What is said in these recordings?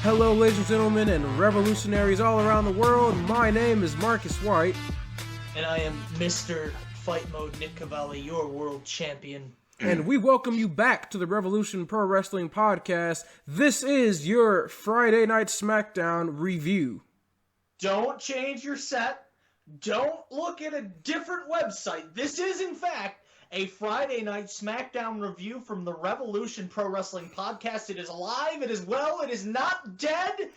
Hello, ladies and gentlemen, and revolutionaries all around the world. My name is Marcus White. And I am Mr. Fight Mode Nick Cavalli, your world champion. And we welcome you back to the Wrevolution Pro Wrestling Podcast. This is your Friday Night Smackdown review. Don't change your set. Don't look at a different website. This is, in fact, a Friday Night Smackdown review from the Wrevolution Pro Wrestling Podcast. It is alive, it is well, it is not dead.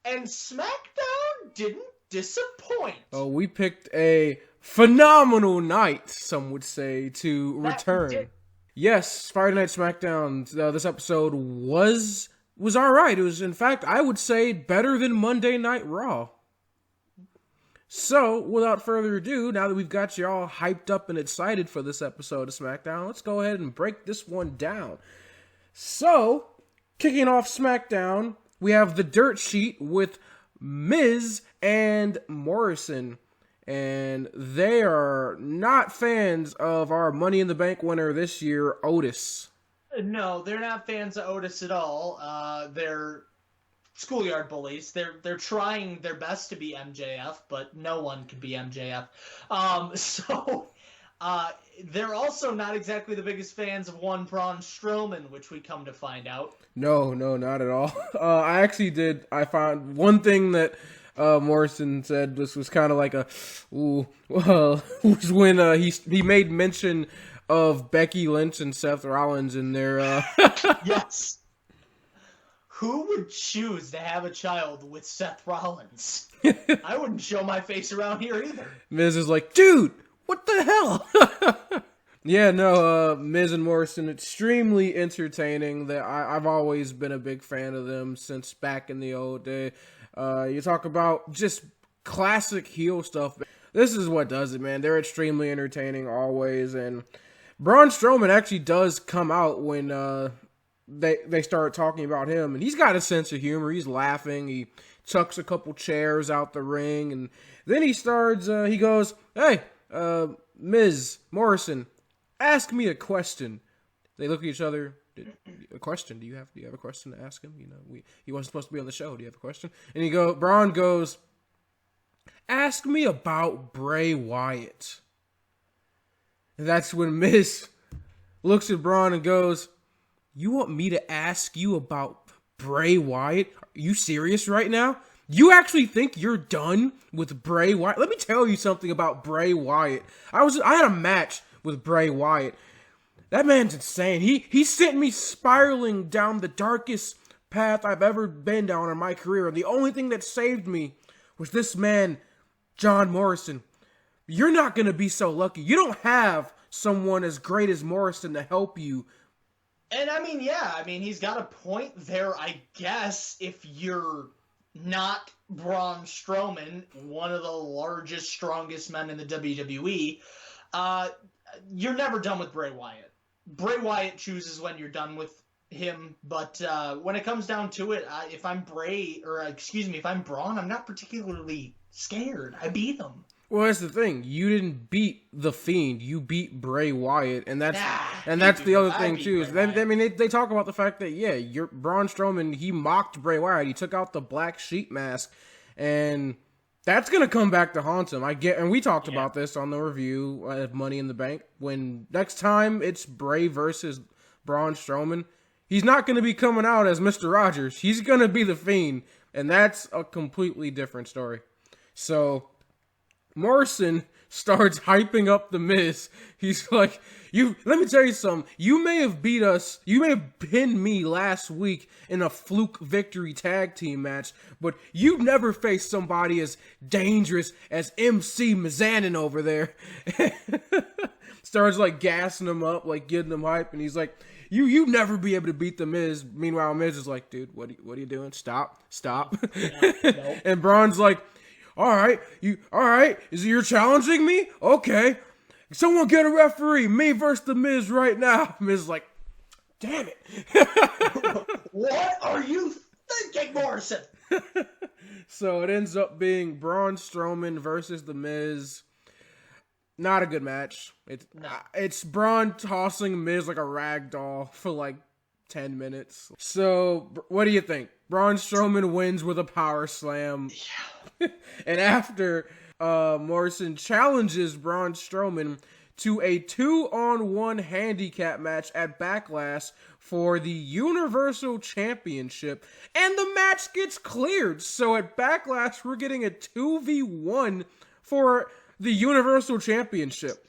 And Smackdown didn't disappoint. Oh, we picked a phenomenal night, some would say, to return. Yes, Friday Night Smackdown, this episode was alright. It was, in fact, I would say, better than Monday Night Raw. So, without further ado, now that we've got you all hyped up and excited for this episode of SmackDown, let's go ahead and break this one down. So, kicking off SmackDown, we have the dirt sheet with Miz and Morrison. And they are not fans of our Money in the Bank winner this year, Otis. No, they're not fans of Otis at all. They're schoolyard bullies. They're trying their best to be MJF, but no one can be MJF. They're also not exactly the biggest fans of one Braun Strowman, which we come to find out. No, not at all. I found one thing that Morrison said this was kind of like was when he made mention of Becky Lynch and Seth Rollins in their Yes. Who would choose to have a child with Seth Rollins? I wouldn't show my face around here either. Miz is like, dude, what the hell? Yeah, no, Miz and Morrison, extremely entertaining. I've always been a big fan of them since back in the old day. You talk about just classic heel stuff. This is what does it, man. They're extremely entertaining always. And Braun Strowman actually does come out when they start talking about him. And he's got a sense of humor. He's laughing. He chucks a couple chairs out the ring. And then he goes, hey, Miz, Morrison, ask me a question. They look at each other. A question? Do you have a question to ask him? You know, he wasn't supposed to be on the show. Do you have a question? And Braun goes, ask me about Bray Wyatt. And that's when Miz looks at Braun and goes, you want me to ask you about Bray Wyatt? Are you serious right now? You actually think you're done with Bray Wyatt? Let me tell you something about Bray Wyatt. I had a match with Bray Wyatt. That man's insane. He sent me spiraling down the darkest path I've ever been down in my career. And the only thing that saved me was this man, John Morrison. You're not going to be so lucky. You don't have someone as great as Morrison to help you. And he's got a point there, I guess, if you're not Braun Strowman, one of the largest, strongest men in the WWE. You're never done with Bray Wyatt. Bray Wyatt chooses when you're done with him, but when it comes down to it, if I'm Braun, I'm not particularly scared. I beat him. Well, that's the thing. You didn't beat The Fiend. You beat Bray Wyatt, and that's the other thing too. They talk about the fact that Braun Strowman, he mocked Bray Wyatt. He took out the black sheep mask, and that's going to come back to haunt him. And we talked about this on the review of Money in the Bank. When next time it's Bray versus Braun Strowman, he's not going to be coming out as Mr. Rogers. He's going to be The Fiend. And that's a completely different story. So Morrison starts hyping up The Miz. He's like, let me tell you something. You may have beat us. You may have pinned me last week in a fluke victory tag team match, but you've never faced somebody as dangerous as MC Mizanin over there. Starts like gassing him up, like getting him hype, and he's like, you never be able to beat The Miz. Meanwhile, Miz is like, dude, what are you doing? Stop. Nope. And Braun's like, all right, you're challenging me? Okay. Someone get a referee. Me versus The Miz right now. Miz is like, damn it. What are you thinking, Morrison? So it ends up being Braun Strowman versus The Miz. Not a good match. It's Braun tossing Miz like a rag doll for like 10 minutes. So, what do you think? Braun Strowman wins with a power slam. Yeah. And after Morrison challenges Braun Strowman to a 2-on-1 handicap match at Backlash for the Universal Championship, and the match gets cleared. So at Backlash, we're getting a 2v1 for the Universal Championship.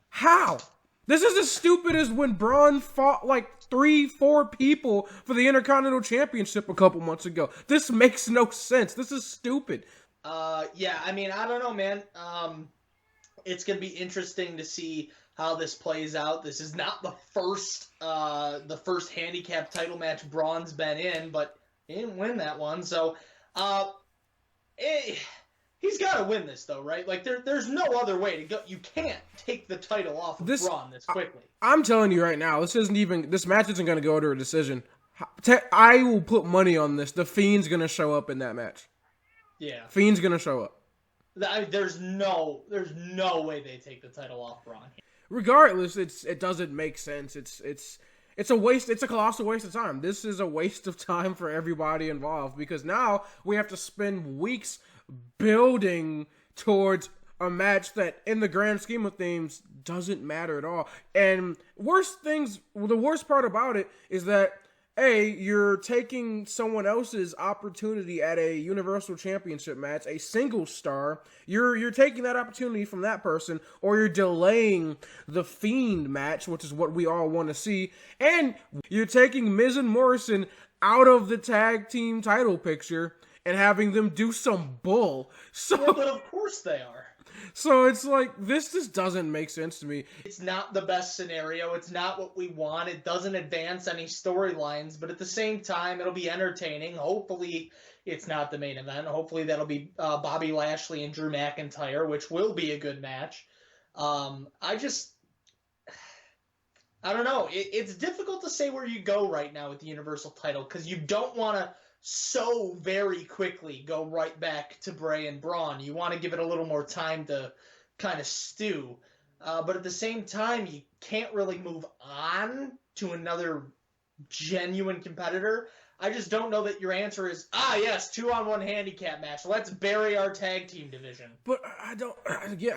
How? This is as stupid as when Braun fought like 3-4 people for the Intercontinental Championship a couple months ago. This makes no sense. This is stupid. Yeah, I mean, I don't know, man. It's going to be interesting to see how this plays out. This is not the first handicap title match Braun's been in, but he didn't win that one. So, he's got to win this, though, right? Like, there's no other way to go. You can't take the title off of Braun this quickly. I'm telling you right now, this match isn't going to go to a decision. I will put money on this. The Fiend's going to show up in that match. Yeah. Fiend's going to show up. I mean, there's no way they take the title off Braun. Regardless, it doesn't make sense. It's a waste. It's a colossal waste of time. This is a waste of time for everybody involved because now we have to spend weeks building towards a match that, in the grand scheme of things, doesn't matter at all. And the worst part about it is that you're taking someone else's opportunity at a Universal Championship match, a single star. You're taking that opportunity from that person, or you're delaying the Fiend match, which is what we all want to see. And you're taking Miz and Morrison out of the tag team title picture and having them do some bull. Yeah, but of course they are. So it's like, this just doesn't make sense to me. It's not the best scenario. It's not what we want. It doesn't advance any storylines, but at the same time, it'll be entertaining. Hopefully, it's not the main event. Hopefully, that'll be Bobby Lashley and Drew McIntyre, which will be a good match. I don't know. It's difficult to say where you go right now with the Universal title because you don't want to so very quickly go right back to Bray and Braun. You want to give it a little more time to kind of stew. But at the same time, you can't really move on to another genuine competitor. I just don't know that your answer is, yes, 2-on-1 handicap match. Let's bury our tag team division. But I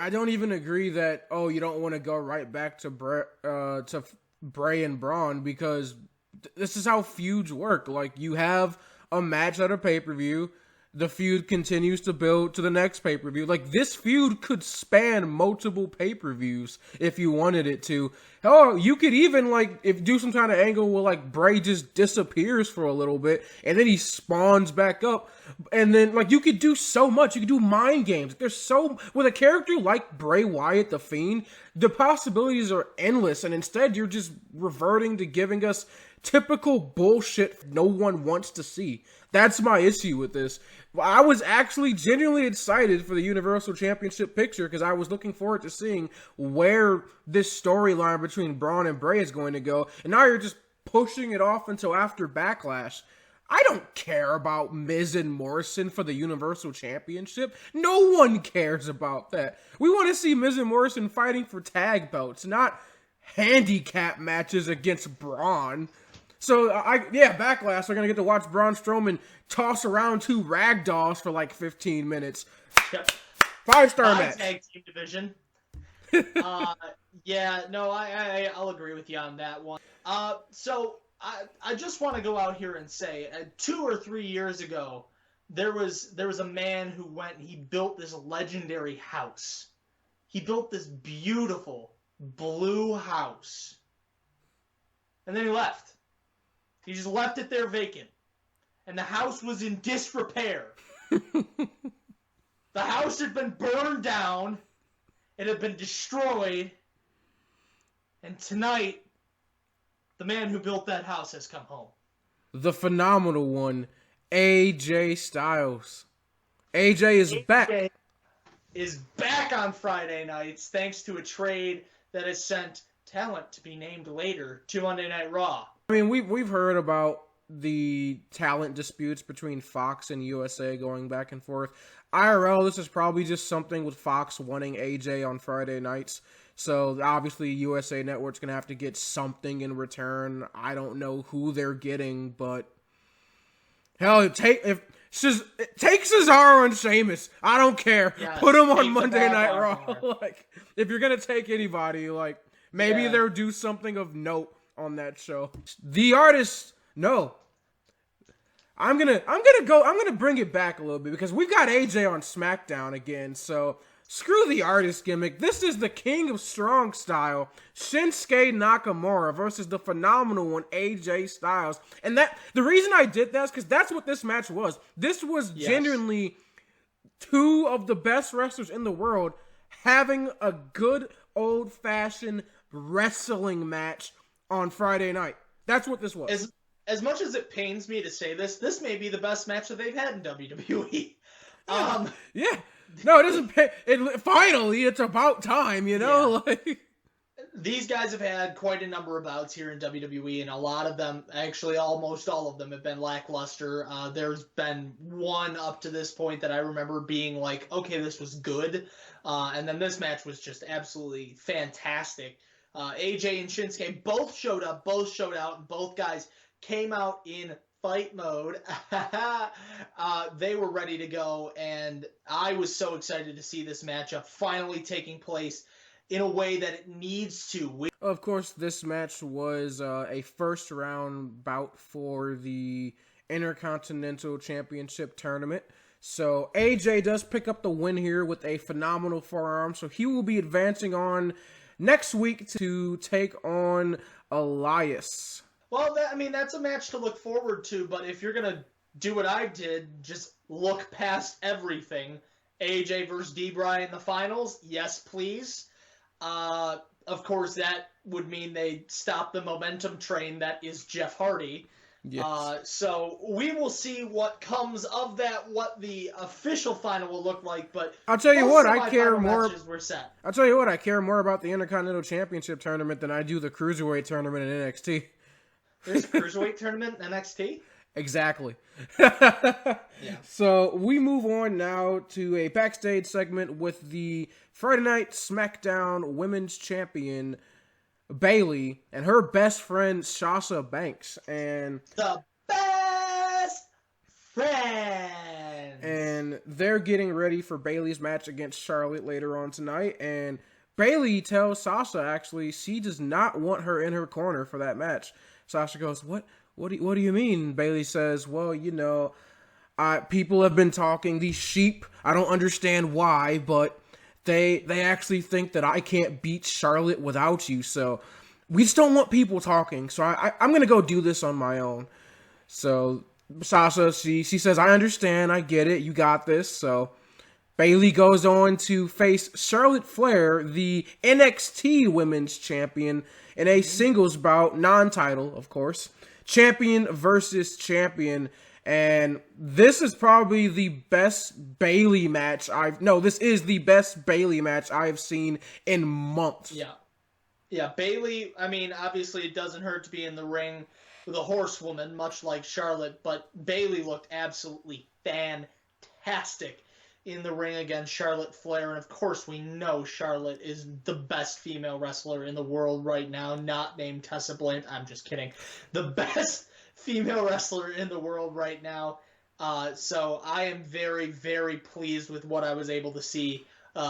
don't even agree that, you don't want to go right back to Bray and Braun because this is how feuds work. Like, you have a match at a pay-per-view, the feud continues to build to the next pay-per-view. Like, this feud could span multiple pay-per-views if you wanted it to. Oh, you could even, do some kind of angle where, Bray just disappears for a little bit, and then he spawns back up, and then, you could do so much. You could do mind games. With a character like Bray Wyatt, the Fiend, the possibilities are endless, and instead you're just reverting to giving us typical bullshit no one wants to see. That's my issue with this. I was actually genuinely excited for the Universal Championship picture because I was looking forward to seeing where this storyline between Braun and Bray is going to go. And now you're just pushing it off until after Backlash. I don't care about Miz and Morrison for the Universal Championship. No one cares about that. We want to see Miz and Morrison fighting for tag belts, not handicap matches against Braun. So, Backlash, we're going to get to watch Braun Strowman toss around 2 ragdolls for 15 minutes. Yep. 5-star match. Tag team division. I'll agree with you on that one. So, I just want to go out here and say, 2 or 3 years ago, there was a man who went and he built this legendary house. He built this beautiful blue house. And then he left. He just left it there vacant. And the house was in disrepair. The house had been burned down. It had been destroyed. And tonight, the man who built that house has come home. The phenomenal one, AJ Styles. AJ is back. AJ is back on Friday nights thanks to a trade that has sent talent to be named later to Monday Night Raw. I mean, we've heard about the talent disputes between Fox and USA going back and forth. IRL, this is probably just something with Fox wanting AJ on Friday nights So obviously USA Network's going to have to get something in return. I don't know who they're getting, but hell, take Cesaro and Sheamus. I don't care. Yes, put them on take the Monday bad Night guy Raw. more. Like, if you're going to take anybody, like, maybe Yeah. they'll do something of note on that show. The artist, no. I'm gonna bring it back a little bit because we've got AJ on SmackDown again, so screw the artist gimmick. This is the King of Strong Style, Shinsuke Nakamura versus the phenomenal one, AJ Styles. And that the reason I did that is because that's what this match was. This was genuinely two of the best wrestlers in the world having a good old-fashioned wrestling match on Friday night. That's what this was. As much as it pains me to say this may be the best match that they've had in WWE. Yeah. No, it doesn't pay. Finally, it's about time, you know? Yeah. Like, these guys have had quite a number of bouts here in WWE, and a lot of them, actually almost all of them, have been lackluster. There's been one up to this point that I remember being like, okay, this was good. And then this match was just absolutely fantastic. AJ and Shinsuke both showed up, both showed out, and both guys came out in fight mode. They were ready to go, and I was so excited to see this matchup finally taking place in a way that it needs to. of course, this match was a first-round bout for the Intercontinental Championship tournament. So AJ does pick up the win here with a phenomenal forearm, so he will be advancing on next week to take on Elias. Well, that's a match to look forward to, but if you're going to do what I did, just look past everything. AJ versus D-Bry in the finals, yes, please. Of course, that would mean they stop the momentum train that is Jeff Hardy. Yes. So we will see what comes of that, what the official final will look like, but I'll tell you what, I semifinal care more. matches were set. I'll tell you what, I care more about the Intercontinental Championship tournament than I do the Cruiserweight tournament in NXT. There's a Cruiserweight tournament in NXT? Exactly. Yeah. So we move on now to a backstage segment with the Friday Night SmackDown Women's Champion, Bayley, and her best friend, Sasha Banks. And The best friends! And they're getting ready for Bayley's match against Charlotte later on tonight. And Bayley tells Sasha, actually, she does not want her in her corner for that match. Sasha goes, What do you mean? Bayley says, well, you know, people have been talking, these sheep, I don't understand why, but they actually think that I can't beat Charlotte without you, so we just don't want people talking, so I'm going to go do this on my own. So Sasha, she says, I understand, I get it, you got this. So Bayley goes on to face Charlotte Flair, the NXT Women's Champion, in a singles bout, non-title, of course. Champion versus champion. And this is probably the best Bayley match this is the best Bayley match I've seen in months. Yeah, Bayley, obviously it doesn't hurt to be in the ring with a horsewoman, much like Charlotte, but Bayley looked absolutely fantastic in the ring against Charlotte Flair, and of course we know Charlotte is the best female wrestler in the world right now, not named Tessa Blanchard. I'm just kidding. The best female wrestler in the world right now. So I am very, very pleased with what I was able to see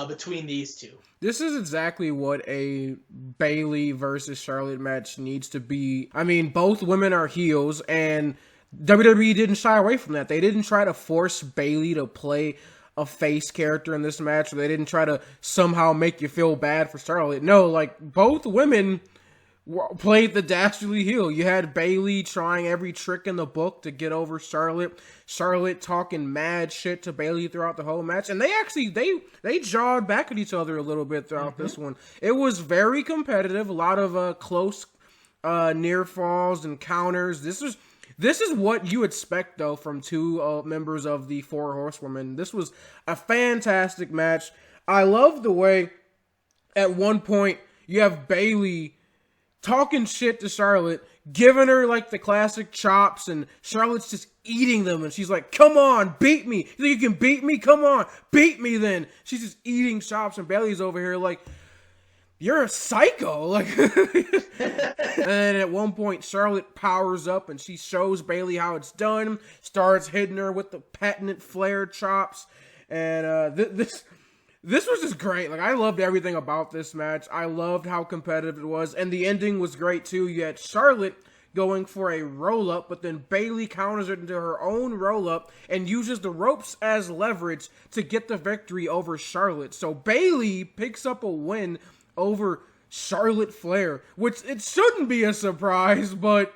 between these two. This is exactly what a Bayley versus Charlotte match needs to be. Both women are heels, and WWE didn't shy away from that. They didn't try to force Bayley to play a face character in this match, or they didn't try to somehow make you feel bad for Charlotte. No, like, both women played the dastardly heel. You had Bayley trying every trick in the book to get over Charlotte. Charlotte talking mad shit to Bayley throughout the whole match, and they actually they jawed back at each other a little bit throughout this one. It was very competitive, a lot of close near falls and counters. This is what you expect, though, from two members of the Four Horsewomen. This was a fantastic match. I love the way, at one point, you have Bayley talking shit to Charlotte, giving her, like, the classic chops, and Charlotte's just eating them, and she's like, come on, beat me. You think you can beat me? Come on, beat me then. She's just eating chops, and Bayley's over here like, you're a psycho. Like, and at one point, Charlotte powers up and she shows Bayley how it's done, starts hitting her with the patented Flair chops. And this was just great. Like, I loved everything about this match. I loved how competitive it was. And the ending was great, too. You had Charlotte going for a roll-up, but then Bayley counters it into her own roll-up and uses the ropes as leverage to get the victory over Charlotte. So Bayley picks up a win over Charlotte Flair, which it shouldn't be a surprise, but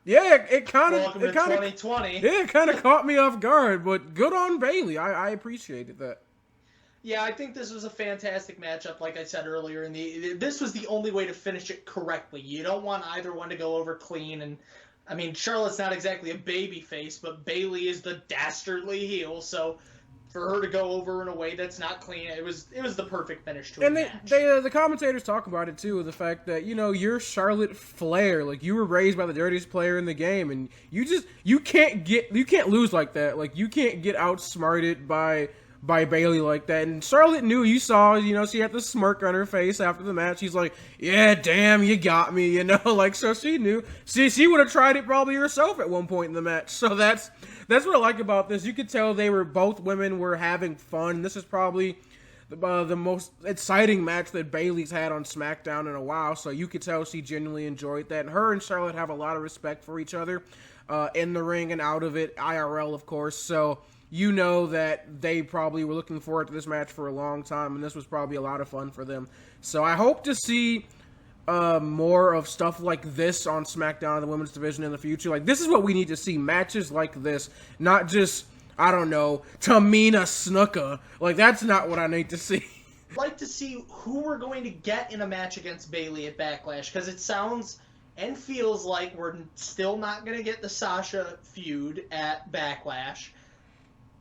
yeah, it kind of 2020. Yeah, it kind of caught me off guard, but good on Bayley. I appreciated that. Yeah, I think this was a fantastic matchup, like I said earlier. And this was the only way to finish it correctly. You don't want either one to go over clean. And I mean, Charlotte's not exactly a baby face, but Bayley is the dastardly heel. So for her to go over in a way that's not clean, it was the perfect finish to a match. And the commentators talk about it too, the fact that, you know, you're Charlotte Flair, like you were raised by the dirtiest player in the game, and you can't lose like that. Like, you can't get outsmarted by Bayley like that. And Charlotte knew, you saw, you know, she had the smirk on her face after the match. She's like, yeah, damn, you got me, you know, like, so she knew. She would have tried it probably herself at one point in the match. So that's what I like about this. You could tell both women were having fun. This is probably the most exciting match that Bayley's had on SmackDown in a while. So you could tell she genuinely enjoyed that. And her and Charlotte have a lot of respect for each other in the ring and out of it, IRL, of course. So you know that they probably were looking forward to this match for a long time, and this was probably a lot of fun for them. So I hope to see more of stuff like this on SmackDown, the women's division, in the future. Like, this is what we need to see, matches like this, not just, I don't know, Tamina Snuka. Like, that's not what I need to see. I'd like to see who we're going to get in a match against Bayley at Backlash, because it sounds and feels like we're still not going to get the Sasha feud at Backlash.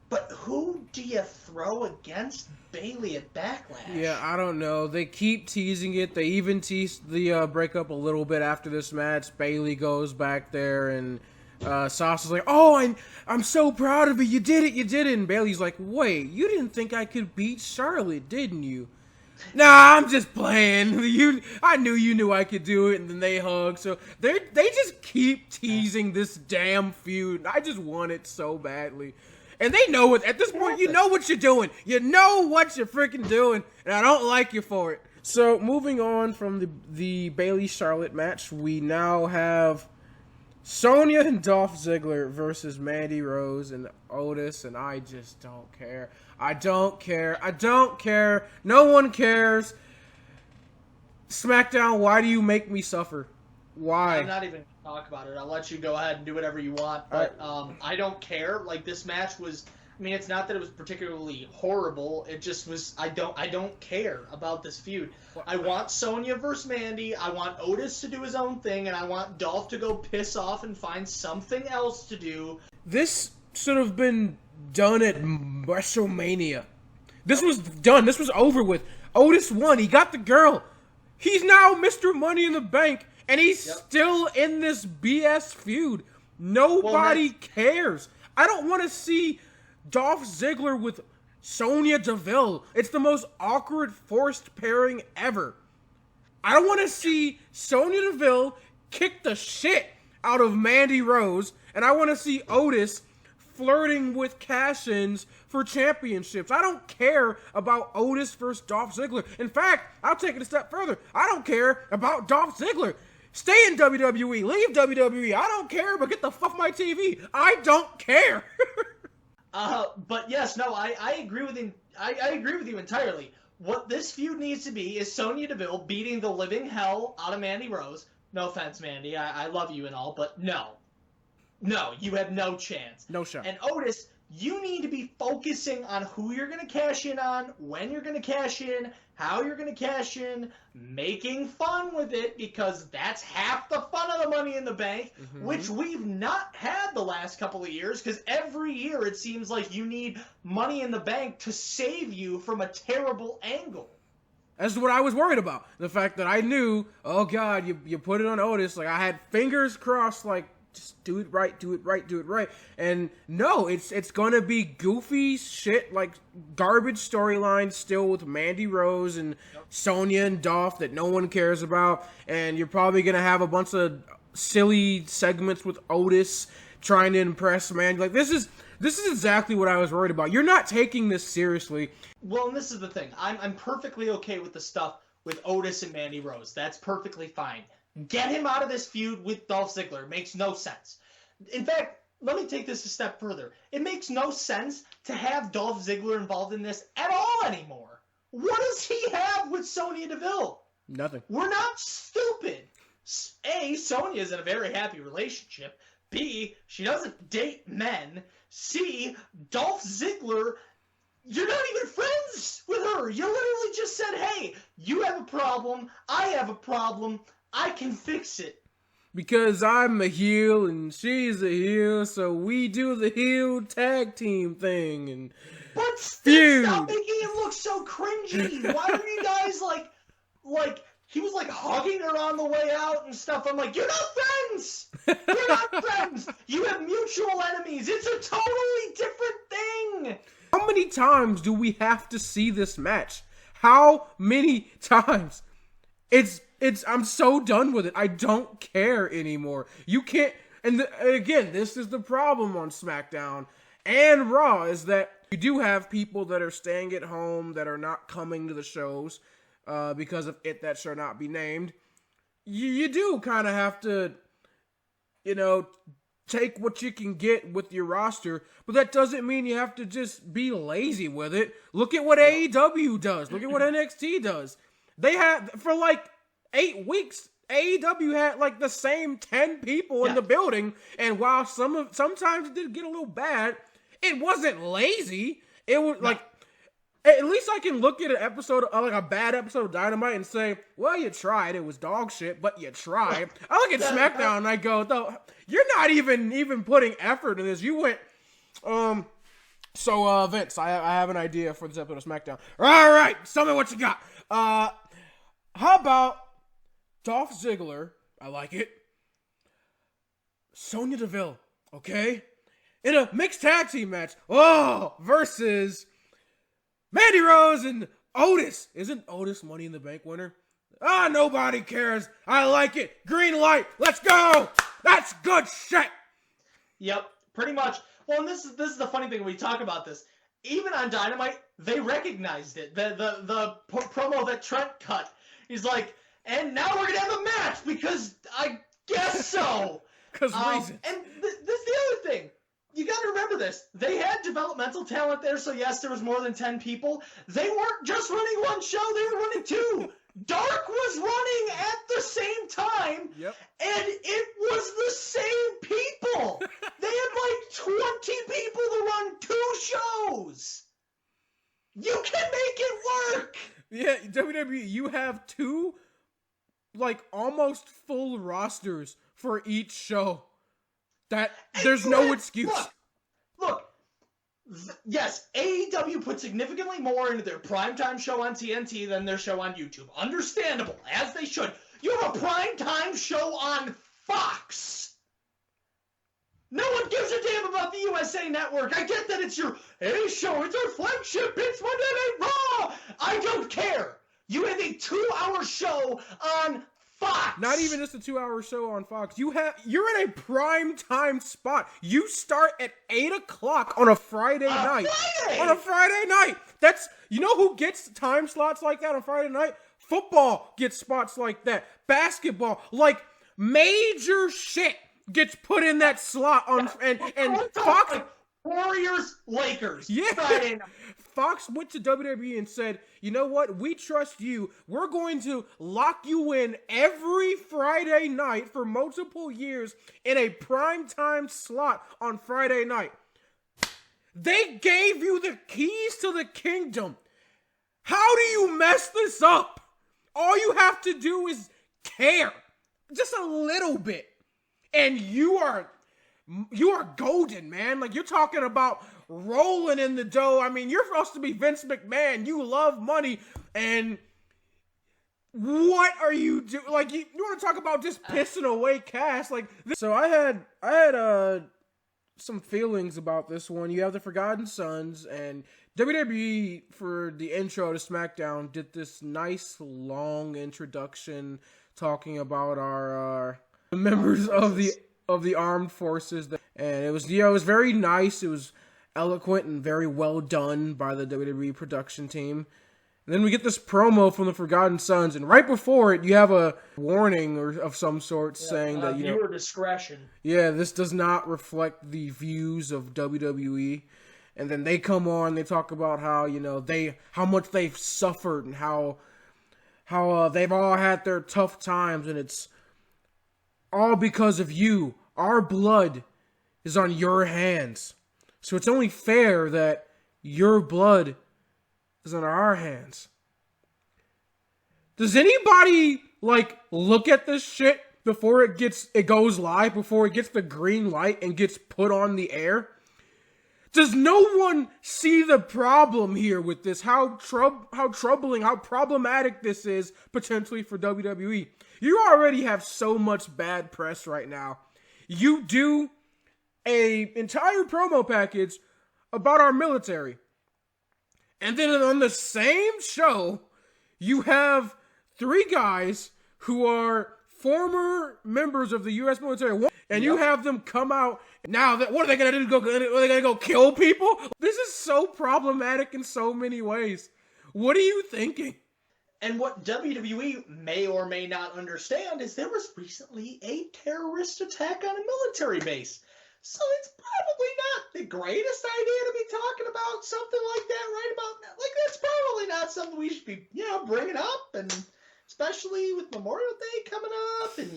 But who do you throw against Bayley at Backlash? Yeah, I don't know. They keep teasing it. They even teased the breakup a little bit after this match. Bayley goes back there, and Sasha's like, oh, I'm so proud of you. You did it. And Bayley's like, wait, you didn't think I could beat Charlotte, didn't you? Nah, I'm just playing. I knew you knew I could do it, and then they hug. So they just keep teasing this damn feud. I just want it so badly. And they know it. At this point, you know what you're doing. You know what you're freaking doing, and I don't like you for it. So, moving on from the Bayley-Charlotte match, we now have Sonya and Dolph Ziggler versus Mandy Rose and Otis, and I just don't care. I don't care. No one cares. SmackDown, why do you make me suffer? Why? I'm not even going to talk about it. I'll let you go ahead and do whatever you want. But I don't care. Like, this match was... I mean, it's not that it was particularly horrible. It just was... I don't care about this feud. I want Sonya versus Mandy. I want Otis to do his own thing. And I want Dolph to go piss off and find something else to do. This should have been done at WrestleMania. This was done. This was over with. Otis won. He got the girl. He's now Mr. Money in the Bank. And he's still in this BS feud. Nobody cares. I don't want to see Dolph Ziggler with Sonya Deville. It's the most awkward forced pairing ever. I don't want to see Sonya Deville kick the shit out of Mandy Rose. And I want to see Otis flirting with cash-ins for championships. I don't care about Otis versus Dolph Ziggler. In fact, I'll take it a step further. I don't care about Dolph Ziggler. Stay in WWE. Leave WWE. I don't care, but get the fuck off my TV. I don't care. But yes, no, I agree with him. I agree with you entirely. What this feud needs to be is Sonya Deville beating the living hell out of Mandy Rose. No offense, Mandy. I love you and all, but no. No, you have no chance. No shot. And Otis, you need to be focusing on who you're going to cash in on, when you're going to cash in, how you're going to cash in, making fun with it, because that's half the fun of the Money in the Bank, which we've not had the last couple of years, because every year it seems like you need Money in the Bank to save you from a terrible angle. That's what I was worried about. The fact that I knew, oh God, you put it on Otis. Like, I had fingers crossed, like, just do it right. And no, it's gonna be goofy shit, like garbage storylines still with Mandy Rose and Sonya and Dolph that no one cares about. And you're probably gonna have a bunch of silly segments with Otis trying to impress Mandy. Like, this is exactly what I was worried about. You're not taking this seriously. Well, and this is the thing. I'm perfectly okay with the stuff with Otis and Mandy Rose. That's perfectly fine. Get him out of this feud with Dolph Ziggler. It makes no sense. In fact, let me take this a step further. It makes no sense to have Dolph Ziggler involved in this at all anymore. What does he have with Sonya Deville? Nothing. We're not stupid. A, Sonya is in a very happy relationship. B, she doesn't date men. C, Dolph Ziggler, you're not even friends with her. You literally just said, hey, you have a problem. I have a problem. I can fix it. Because I'm a heel and she's a heel, so we do the heel tag team thing. And but stop making him look so cringy. Why are you guys like he was like hugging her on the way out and stuff. I'm like, you're not friends. You're not friends. You have mutual enemies. It's a totally different thing. How many times do we have to see this match? How many times? I'm so done with it. I don't care anymore. You can't, and again, this is the problem on SmackDown and Raw, is that you do have people that are staying at home, that are not coming to the shows, because of it that shall not be named. You do kind of have to, take what you can get with your roster, but that doesn't mean you have to just be lazy with it. Look at what AEW does. Look at what NXT does. They had, for like 8 weeks, AEW had like the same 10 people in the building, and while sometimes it did get a little bad, it wasn't lazy. It was like, at least I can look at an episode, like a bad episode of Dynamite, and say, well, you tried. It was dog shit, but you tried. I look at SmackDown and I go, though, you're not even putting effort in this. You went, so Vince, I have an idea for this episode of SmackDown. All right, tell me what you got. How about Dolph Ziggler? I like it. Sonya Deville, okay? In a mixed tag team match. Versus Mandy Rose and Otis. Isn't Otis Money in the Bank winner? Nobody cares. I like it. Green light. Let's go. That's good shit. Yep, pretty much. Well, and this is the funny thing when we talk about this. Even on Dynamite, they recognized it. The promo that Trent cut. He's like, and now we're gonna have a match because I guess so. Because reasons. And this is the other thing. You got to remember this. They had developmental talent there, so yes, there was more than 10 people. They weren't just running one show, they were running two. Dark was running at the same time, and it was the same people. They had like 20 people to run 2 shows. You can make it work. Yeah, WWE, you have 2, like, almost full rosters for each show. There's no excuse. Look, yes, AEW put significantly more into their primetime show on TNT than their show on YouTube. Understandable, as they should. You have a primetime show on Fox. No one gives a damn about the USA Network. I get that it's your show. It's our flagship. It's Monday Night Raw. I don't care. You have a 2-hour show on Fox. Not even just a 2-hour show on Fox. You're in a prime time spot. You start at 8 o'clock on a Friday night. On a Friday night. You know who gets time slots like that on Friday night? Football gets spots like that. Basketball, like major shit gets put in that slot on and Fox. Warriors, Lakers. Yeah. Friday night. Fox went to WWE and said, you know what? We trust you. We're going to lock you in every Friday night for multiple years in a primetime slot on Friday night. They gave you the keys to the kingdom. How do you mess this up? All you have to do is care. Just a little bit. And you are golden, man. Like, you're talking about rolling in the dough. I mean, you're supposed to be Vince McMahon. You love money. And what are you doing? Like, you want to talk about just pissing away cash? Like, so I had some feelings about this one. You have the Forgotten Sons, and WWE for the intro to SmackDown did this nice long introduction talking about our members of the armed forces, and it was very nice. It was eloquent and very well done by the WWE production team. And then we get this promo from the Forgotten Sons, and right before it, you have a warning of some sort saying that viewer discretion. Yeah, this does not reflect the views of WWE. And then they come on, they talk about how how much they've suffered and how they've all had their tough times, and it's all because of you. Our blood is on your hands, so it's only fair that your blood is on our hands. Does anybody look at this shit before it goes live, before it gets the green light and gets put on the air? Does no one see the problem here with this? How troubling, how problematic this is potentially for WWE. You already have so much bad press right now. You do a entire promo package about our military. And then on the same show, you have 3 guys who are former members of the U.S. military, and you have them come out. Now, what are they going to do? Are they going to go kill people? This is so problematic in so many ways. What are you thinking? And what WWE may or may not understand is there was recently a terrorist attack on a military base. So it's probably not the greatest idea to be talking about something like that right about now. Like, that's probably not something we should be, bringing up, and especially with Memorial Day coming up, and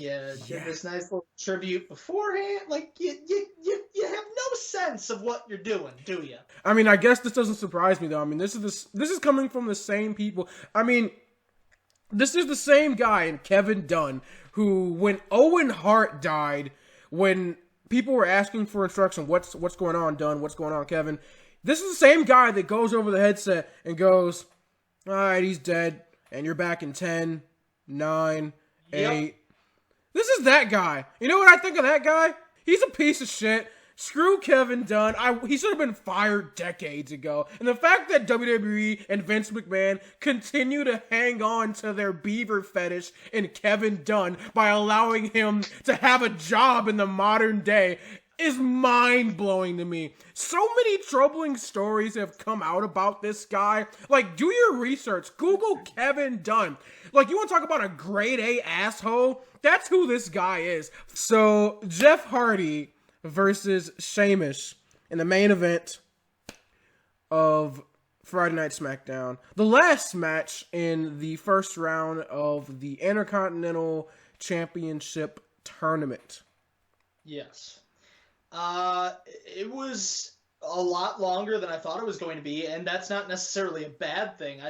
give this nice little tribute beforehand. Like, you have no sense of what you're doing, do you? I mean, I guess this doesn't surprise me, though. I mean, this is coming from the same people. I mean, this is the same guy, and Kevin Dunn, who, when Owen Hart died, when people were asking for instruction, what's going on, Dunn? What's going on, Kevin? This is the same guy that goes over the headset and goes, all right, he's dead, and you're back in 10, 9, 8. Yep. This is that guy. You know what I think of that guy? He's a piece of shit. Screw Kevin Dunn. He should have been fired decades ago. And the fact that WWE and Vince McMahon continue to hang on to their beaver fetish in Kevin Dunn by allowing him to have a job in the modern day is mind-blowing to me. So many troubling stories have come out about this guy. Like, do your research. Google Kevin Dunn. Like, you want to talk about a grade A asshole? That's who this guy is. So, Jeff Hardy versus Sheamus in the main event of Friday Night SmackDown. The last match in the first round of the Intercontinental Championship Tournament. Yes. It was a lot longer than I thought it was going to be, and that's not necessarily a bad thing.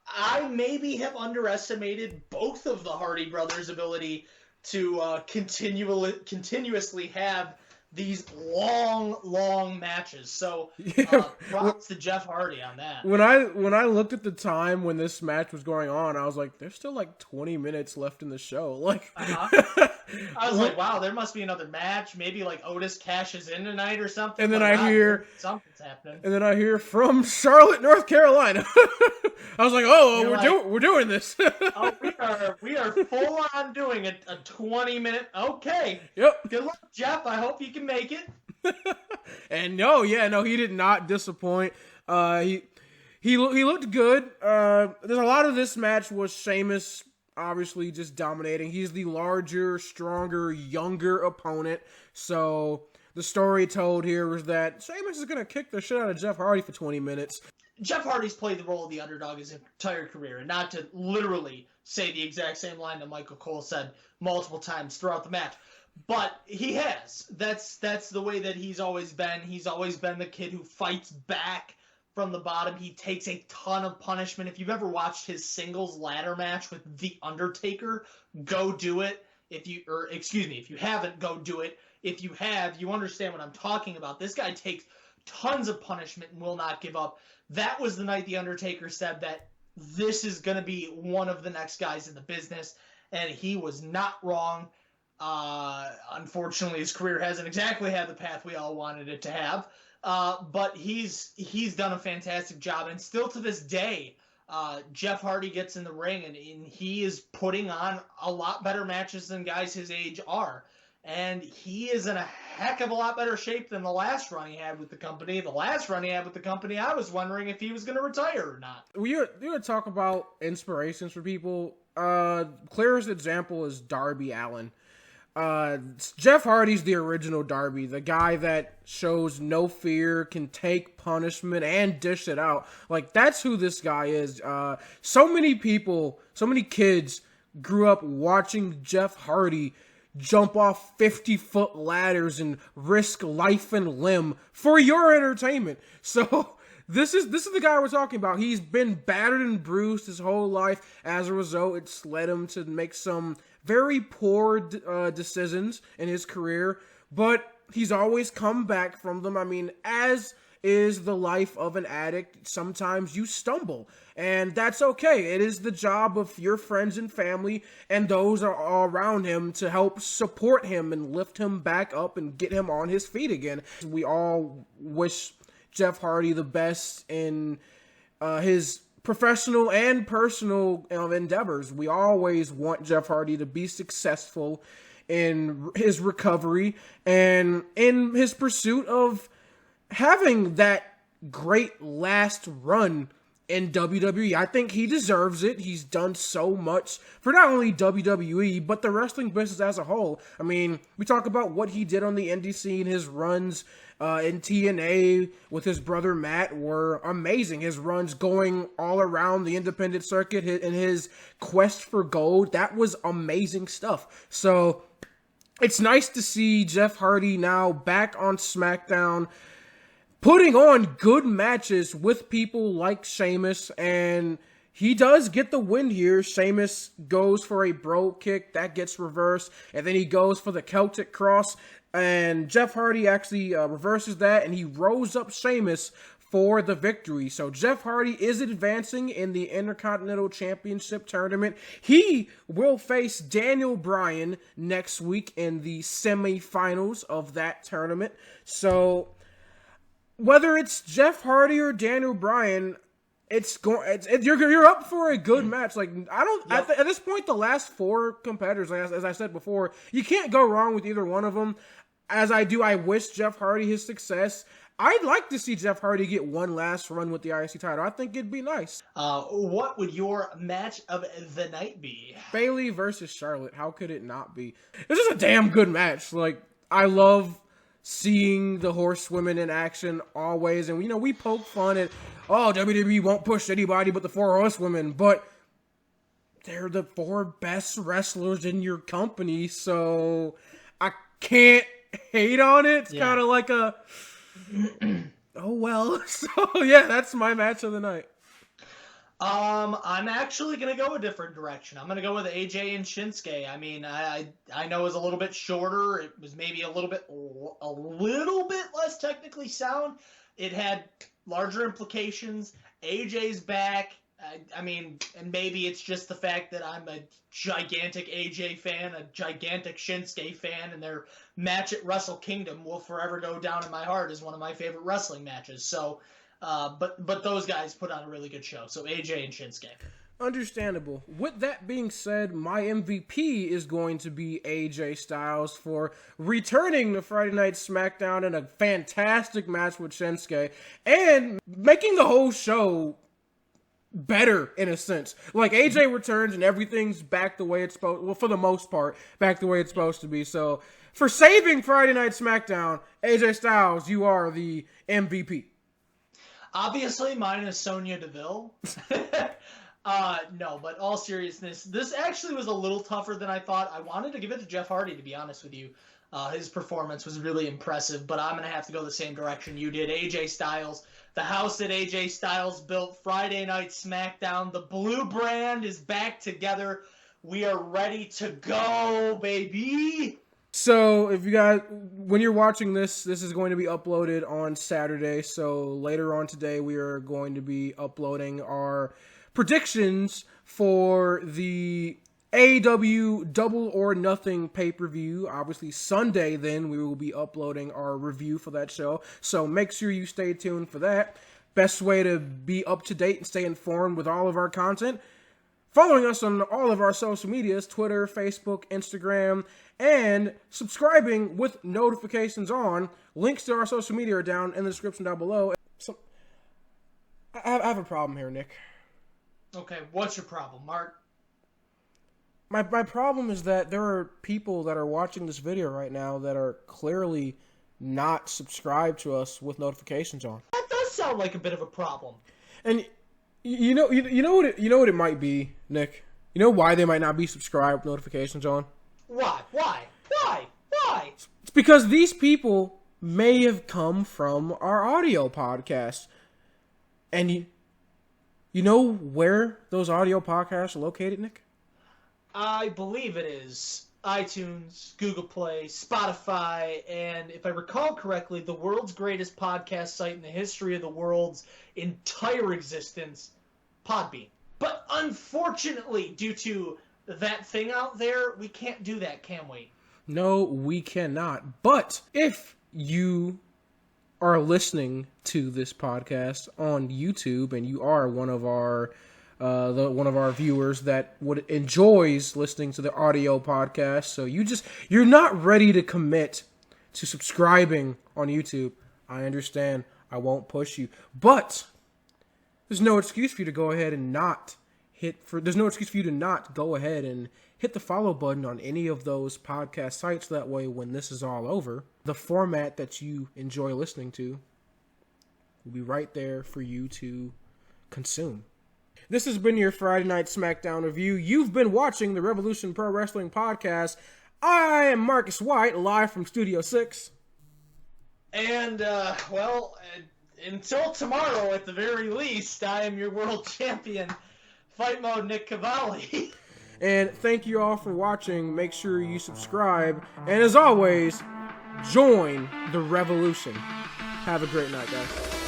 I maybe have underestimated both of the Hardy brothers' ability to continuously have these long matches. So props to Jeff Hardy on that. When I looked at the time when this match was going on, I was like, there's still 20 minutes left in the show. I was like, wow, there must be another match. Maybe Otis cashes in tonight or something. And then I hear something's happening. And then I hear from Charlotte, North Carolina. I was like, we're doing this. we are full on doing a 20-minute. Okay. Yep. Good luck, Jeff. I hope you can make it. And he did not disappoint. He looked good. There's a lot of this match was Sheamus obviously just dominating. He's the larger, stronger, younger opponent. So the story told here was that Sheamus is going to kick the shit out of Jeff Hardy for 20 minutes. Jeff Hardy's played the role of the underdog his entire career, and not to literally say the exact same line that Michael Cole said multiple times throughout the match. But he has. That's the way that he's always been. He's always been the kid who fights back from the bottom. He takes a ton of punishment. If you've ever watched his singles ladder match with The Undertaker, go do it. If you haven't, go do it. If you have, you understand what I'm talking about. This guy takes tons of punishment and will not give up. That was the night The Undertaker said that this is going to be one of the next guys in the business, and he was not wrong. Unfortunately, his career hasn't exactly had the path we all wanted it to have, but he's done a fantastic job, and still to this day, Jeff Hardy gets in the ring, and he is putting on a lot better matches than guys his age are. And he is in a heck of a lot better shape than the last run he had with the company. The last run he had with the company, I was wondering if he was going to retire or not. You were talk about inspirations for people. Clearest example is Darby Allin. Jeff Hardy's the original Darby, the guy that shows no fear, can take punishment and dish it out. Like, that's who this guy is. So many people, so many kids grew up watching Jeff Hardy jump off 50-foot ladders and risk life and limb for your entertainment. So this is the guy we're talking about. He's been battered and bruised his whole life. As a result, it's led him to make some very poor decisions in his career, but he's always come back from them. I mean, as is the life of an addict, sometimes you stumble, and that's okay. It is the job of your friends and family and those are all around him to help support him and lift him back up and get him on his feet again. We all wish Jeff Hardy the best in his professional and personal endeavors. We always want Jeff Hardy to be successful in his recovery and in his pursuit of having that great last run in WWE. I think he deserves it. He's done so much for not only WWE, but the wrestling business as a whole. I mean, we talk about what he did on the indie scene. His runs in TNA with his brother Matt were amazing. His runs going all around the independent circuit in his quest for gold, that was amazing stuff. So it's nice to see Jeff Hardy now back on SmackDown, putting on good matches with people like Sheamus, and he does get the win here. Sheamus goes for a bro kick, that gets reversed, and then he goes for the Celtic Cross, and Jeff Hardy actually reverses that, and he rose up Sheamus for the victory. So Jeff Hardy is advancing in the Intercontinental Championship tournament. He will face Daniel Bryan next week in the semifinals of that tournament. So whether it's Jeff Hardy or Daniel Bryan, you're up for a good match. Like, I don't at this point, the last four competitors, as I said before, you can't go wrong with either one of them. I wish Jeff Hardy his success. I'd like to see Jeff Hardy get one last run with the IC title. I think it'd be nice. What would your match of the night be? Bayley versus Charlotte. How could it not be? This is a damn good match. Like, I love seeing the horsewomen in action always. And, we poke fun at, WWE won't push anybody but the four horsewomen. But they're the four best wrestlers in your company. So I can't hate on it. It's kind of like a, oh well. So yeah, that's my match of the night. I'm actually gonna go a different direction. I'm gonna go with AJ and Shinsuke. I mean, I know it was a little bit shorter. It was maybe a little bit less technically sound. It had larger implications. AJ's back. I mean, and maybe it's just the fact that I'm a gigantic AJ fan, a gigantic Shinsuke fan, and their match at Wrestle Kingdom will forever go down in my heart as one of my favorite wrestling matches. So, but those guys put on a really good show. So AJ and Shinsuke. Understandable. With that being said, my MVP is going to be AJ Styles for returning to Friday Night SmackDown in a fantastic match with Shinsuke and making the whole show better in a sense. Like, AJ returns and everything's back the way it's supposed, well, for the most part, back the way it's supposed to be. So, for saving Friday Night SmackDown, AJ Styles, you are the MVP. Obviously, mine is Sonya Deville. No, but all seriousness, this actually was a little tougher than I thought. I wanted to give it to Jeff Hardy, to be honest with you. His performance was really impressive, but I'm going to have to go the same direction you did. AJ Styles, the house that AJ Styles built, Friday Night SmackDown, the blue brand is back together. We are ready to go, baby! So, if you guys, when you're watching this is going to be uploaded on Saturday, so later on today we are going to be uploading our predictions for the AEW Double or Nothing pay-per-view. Obviously, Sunday, then, we will be uploading our review for that show. So make sure you stay tuned for that. Best way to be up to date and stay informed with all of our content, following us on all of our social medias, Twitter, Facebook, Instagram, and subscribing with notifications on. Links to our social media are down in the description down below. So, I have a problem here, Nick. Okay, what's your problem, Mark? My problem is that there are people that are watching this video right now that are clearly not subscribed to us with notifications on. That does sound like a bit of a problem. And you know what it might be, Nick. You know why they might not be subscribed with notifications on? Why? It's because these people may have come from our audio podcast, and you know where those audio podcasts are located, Nick? I believe it is iTunes, Google Play, Spotify, and if I recall correctly, the world's greatest podcast site in the history of the world's entire existence, Podbean. But unfortunately, due to that thing out there, we can't do that, can we? No, we cannot. But if you are listening to this podcast on YouTube and you are one of our viewers that enjoys listening to the audio podcast, so you're not ready to commit to subscribing on YouTube, I understand. I won't push you, but there's no excuse for you to go ahead and not go ahead and hit the follow button on any of those podcast sites. That way, when this is all over, the format that you enjoy listening to will be right there for you to consume. This has been your Friday Night Smackdown review. You've been watching the Wrevolution Pro Wrestling Podcast. I am Marcus White, live from Studio 6. And, until tomorrow, at the very least, I am your world champion, Fight Mode Nick Cavalli. And thank you all for watching. Make sure you subscribe. And as always, join the revolution. Have a great night, guys.